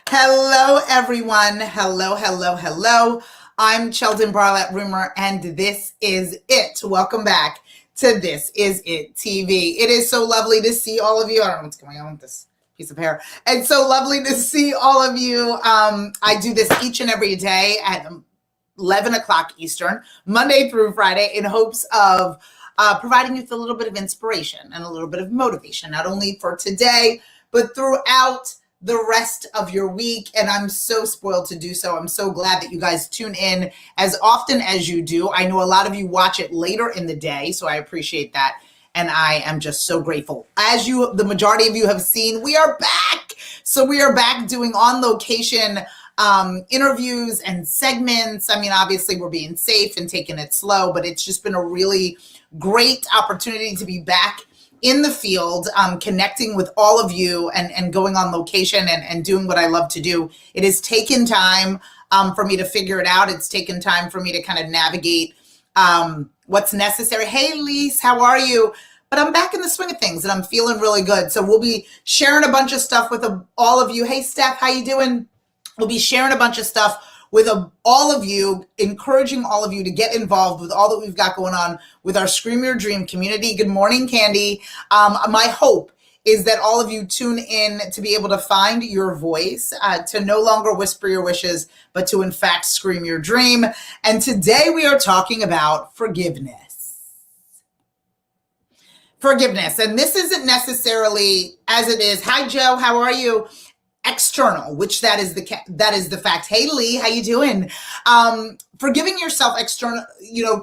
Hello, everyone. Hello. I'm CHELDIN BARLATT, and this is it. Welcome back to This Is It TV. It is so lovely to see all of you. I don't know what's going on with this piece of hair. It's so lovely to see all of you. I do this each and every day at 11 o'clock Eastern, Monday through Friday, in hopes of providing you with a little bit of inspiration and a little bit of motivation, not only for today, but throughout the rest of your week. And I'm so spoiled to do so. I'm so glad that you guys tune in as often as you do. I know a lot of you watch it later in the day, so I appreciate that. And I am just so grateful. As the majority of you have seen, we are back. So we are back doing on location interviews and segments. I mean, obviously we're being safe and taking it slow, but it's just been a really great opportunity to be back in the field, connecting with all of you and going on location and doing what I love to do. It has taken time for me to figure it out. It's taken time for me to kind of navigate what's necessary. Hey, Lise, how are you? But I'm back in the swing of things and I'm feeling really good. So we'll be sharing a bunch of stuff with all of you. Hey, Steph, how you doing? We'll be sharing a bunch of stuff with all of you, encouraging all of you to get involved with all that we've got going on with our Scream Your Dream community. Good morning, Candy. My hope is that all of you tune in to be able to find your voice, to no longer whisper your wishes, but to in fact scream your dream. And today we are talking about forgiveness. Forgiveness. And this isn't necessarily as it is. Hi, Joe. How are you? External, which that is the fact. Hey, Lee, how you doing? Forgiving yourself external,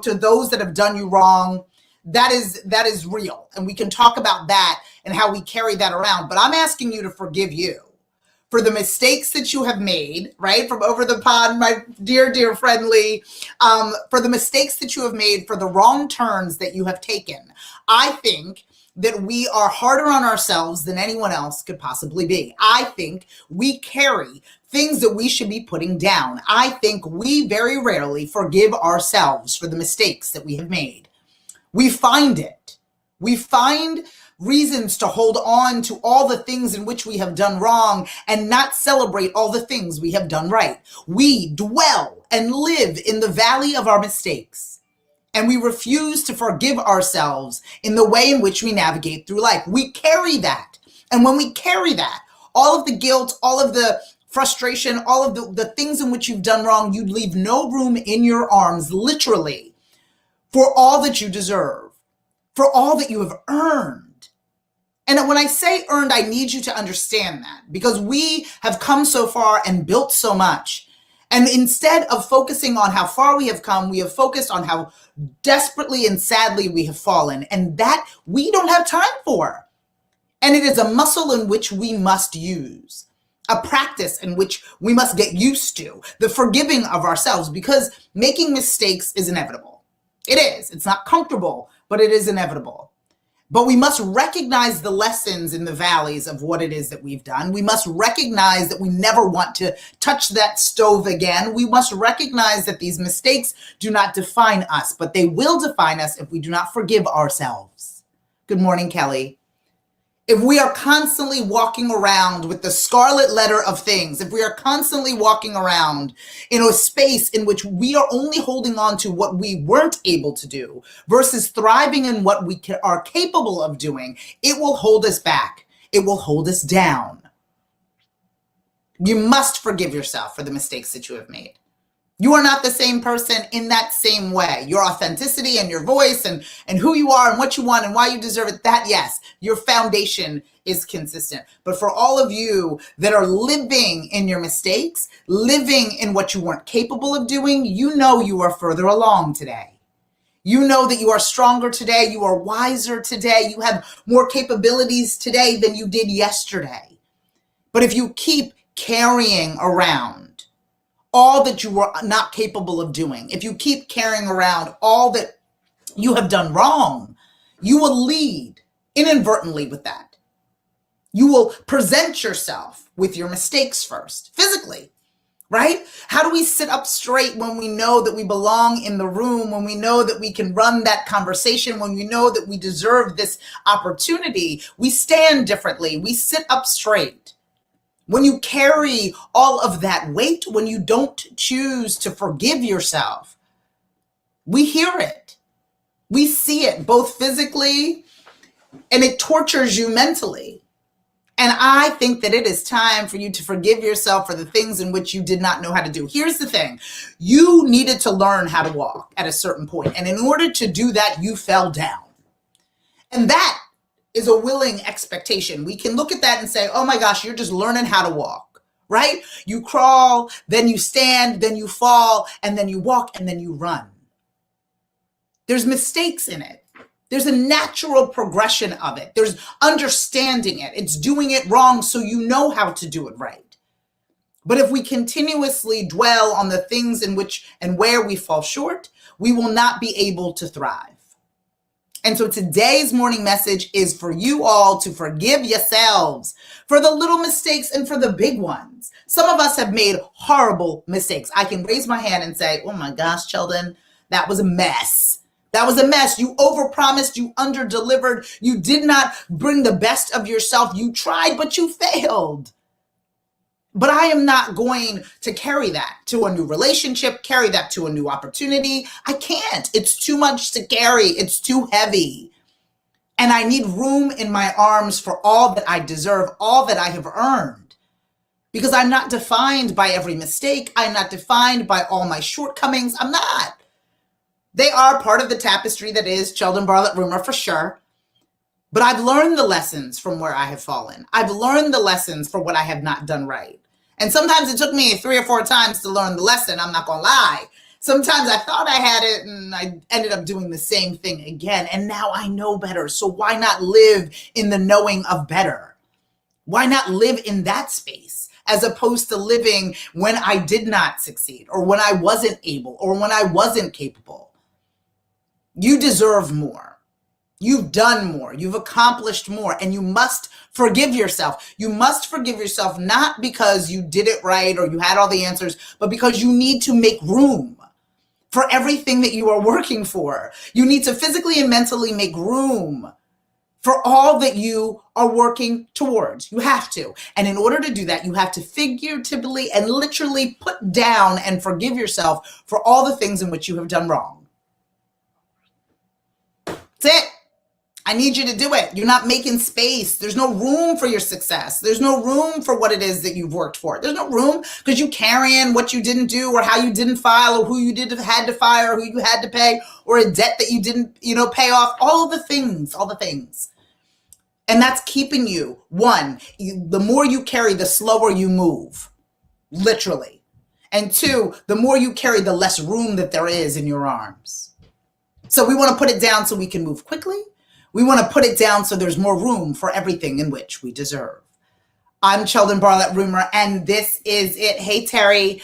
to those that have done you wrong, that is real. And we can talk about that and how we carry that around. But I'm asking you to forgive you for the mistakes that you have made, right? From over the pond, my dear friend Lee, for the mistakes that you have made, for the wrong turns that you have taken. I think that we are harder on ourselves than anyone else could possibly be. I think we carry things that we should be putting down. I think we very rarely forgive ourselves for the mistakes that we have made. We find it. We find reasons to hold on to all the things in which we have done wrong and not celebrate all the things we have done right. We dwell and live in the valley of our mistakes. And we refuse to forgive ourselves in the way in which we navigate through life. We carry that. And when we carry that, all of the guilt, all of the frustration, all of the things in which you've done wrong, you leave no room in your arms, literally, for all that you deserve, for all that you have earned. And when I say earned, I need you to understand that, because we have come so far and built so much. And instead of focusing on how far we have come, we have focused on how desperately and sadly we have fallen. And that we don't have time for. And it is a muscle in which we must use, a practice in which we must get used to, the forgiving of ourselves, because making mistakes is inevitable. It is. It's not comfortable, but it is inevitable. But we must recognize the lessons in the valleys of what it is that we've done. We must recognize that we never want to touch that stove again. We must recognize that these mistakes do not define us, but they will define us if we do not forgive ourselves. Good morning, Kelly. If we are constantly walking around with the scarlet letter of things, if we are constantly walking around in a space in which we are only holding on to what we weren't able to do versus thriving in what we are capable of doing, it will hold us back. It will hold us down. You must forgive yourself for the mistakes that you have made. You are not the same person in that same way. Your authenticity and your voice and who you are and what you want and why you deserve it, that, yes, your foundation is consistent. But for all of you that are living in your mistakes, living in what you weren't capable of doing, you know you are further along today. You know that you are stronger today. You are wiser today. You have more capabilities today than you did yesterday. But if you keep carrying around all that you were not capable of doing, if you keep carrying around all that you have done wrong, you will lead inadvertently with that. You will present yourself with your mistakes first, physically, right? How do we sit up straight when we know that we belong in the room, when we know that we can run that conversation, when we know that we deserve this opportunity? We stand differently. We sit up straight. When you carry all of that weight, when you don't choose to forgive yourself, we hear it. We see it both physically, and it tortures you mentally. And I think that it is time for you to forgive yourself for the things in which you did not know how to do. Here's the thing. You needed to learn how to walk at a certain point. And in order to do that, you fell down. And that is a willing expectation. We can look at that and say, oh my gosh, you're just learning how to walk, right? You crawl, then you stand, then you fall, and then you walk, and then you run. There's mistakes in it. There's a natural progression of it. There's understanding it. It's doing it wrong so you know how to do it right. But if we continuously dwell on the things in which and where we fall short, we will not be able to thrive. And so today's morning message is for you all to forgive yourselves for the little mistakes and for the big ones. Some of us have made horrible mistakes. I can raise my hand and say, oh my gosh, Sheldon, that was a mess. That was a mess. You overpromised, you underdelivered, you did not bring the best of yourself. You tried, but you failed. But I am not going to carry that to a new relationship, carry that to a new opportunity. I can't. It's too much to carry. It's too heavy. And I need room in my arms for all that I deserve, all that I have earned. Because I'm not defined by every mistake. I'm not defined by all my shortcomings. I'm not. They are part of the tapestry that is Sheldin BARLATT RUMER for sure. But I've learned the lessons from where I have fallen. I've learned the lessons for what I have not done right. And sometimes it took me 3 or 4 times to learn the lesson. I'm not gonna lie. Sometimes I thought I had it and I ended up doing the same thing again. And now I know better. So why not live in the knowing of better? Why not live in that space as opposed to living when I did not succeed or when I wasn't able or when I wasn't capable? You deserve more. You've done more. You've accomplished more. And you must forgive yourself. You must forgive yourself not because you did it right or you had all the answers, but because you need to make room for everything that you are working for. You need to physically and mentally make room for all that you are working towards. You have to. And in order to do that, you have to figuratively and literally put down and forgive yourself for all the things in which you have done wrong. That's it. I need you to do it. You're not making space. There's no room for your success. There's no room for what it is that you've worked for. There's no room because you carrying what you didn't do or how you didn't file or who you had to fire or who you had to pay or a debt that you didn't, pay off. All the things. And that's keeping you, one, the more you carry, the slower you move, literally. And two, the more you carry, the less room that there is in your arms. So we want to put it down so we can move quickly. We want to put it down so there's more room for everything in which we deserve. I'm Sheldin BARLATT RUMER, and this is it. Hey, Terry.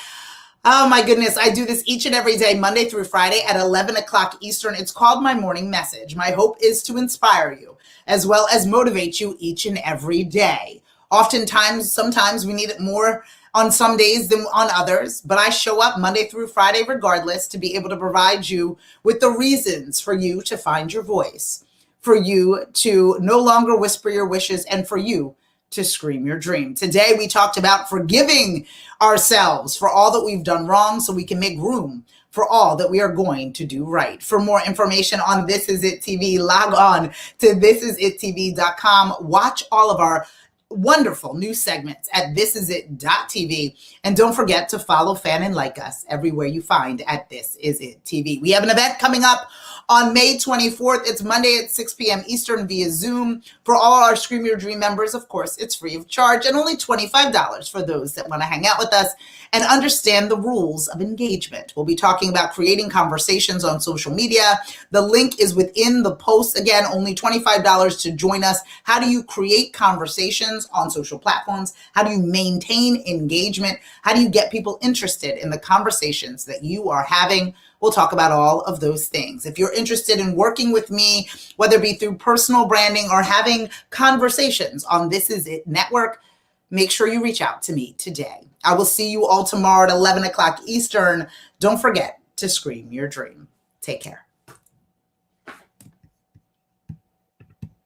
Oh, my goodness. I do this each and every day, Monday through Friday at 11 o'clock Eastern. It's called My Morning Message. My hope is to inspire you as well as motivate you each and every day. Oftentimes, sometimes we need it more on some days than on others, but I show up Monday through Friday regardless to be able to provide you with the reasons for you to find your voice, for you to no longer whisper your wishes, and for you to scream your dream. Today, we talked about forgiving ourselves for all that we've done wrong so we can make room for all that we are going to do right. For more information on This Is It TV, log on to thisisItTV.com. Watch all of our wonderful new segments at thisisit.tv. And don't forget to follow, fan, and like us everywhere you find at This Is It TV. We have an event coming up on May 24th. It's Monday at 6 p.m. Eastern via Zoom. For all our Scream Your Dream members, of course, it's free of charge and only $25 for those that want to hang out with us and understand the rules of engagement. We'll be talking about creating conversations on social media. The link is within the post. Again, only $25 to join us. How do you create conversations on social platforms? How do you maintain engagement? How do you get people interested in the conversations that you are having? We'll talk about all of those things. If you're interested in working with me, whether it be through personal branding or having conversations on This Is It Network, make sure you reach out to me today. I will see you all tomorrow at 11 o'clock Eastern. Don't forget to scream your dream. Take care.